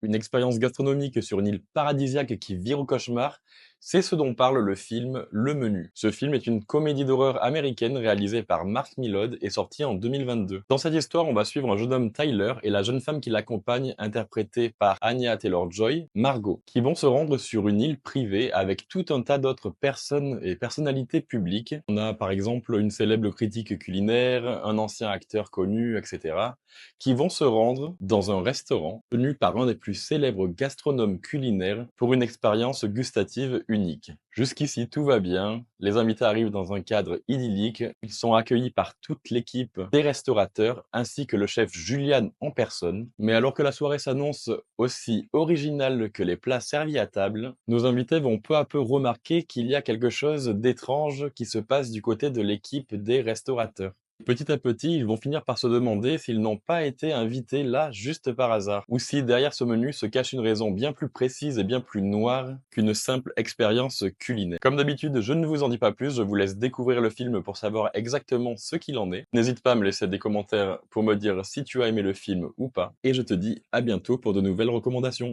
Une expérience gastronomique sur une île paradisiaque qui vire au cauchemar, c'est ce dont parle le film Le Menu. Ce film est une comédie d'horreur américaine réalisée par Mark Mylod et sortie en 2022. Dans cette histoire, on va suivre un jeune homme Tyler et la jeune femme qui l'accompagne, interprétée par Anya Taylor-Joy, Margot, qui vont se rendre sur une île privée avec tout un tas d'autres personnes et personnalités publiques. On a par exemple une célèbre critique culinaire, un ancien acteur connu, etc., qui vont se rendre dans un restaurant tenu par un des plus célèbres gastronomes culinaires pour une expérience gustative unique. Jusqu'ici, tout va bien. Les invités arrivent dans un cadre idyllique. Ils sont accueillis par toute l'équipe des restaurateurs ainsi que le chef Julian en personne. Mais alors que la soirée s'annonce aussi originale que les plats servis à table, nos invités vont peu à peu remarquer qu'il y a quelque chose d'étrange qui se passe du côté de l'équipe des restaurateurs. Petit à petit, ils vont finir par se demander s'ils n'ont pas été invités là juste par hasard, ou si derrière ce menu se cache une raison bien plus précise et bien plus noire qu'une simple expérience culinaire. Comme d'habitude, je ne vous en dis pas plus, je vous laisse découvrir le film pour savoir exactement ce qu'il en est. N'hésite pas à me laisser des commentaires pour me dire si tu as aimé le film ou pas, et je te dis à bientôt pour de nouvelles recommandations.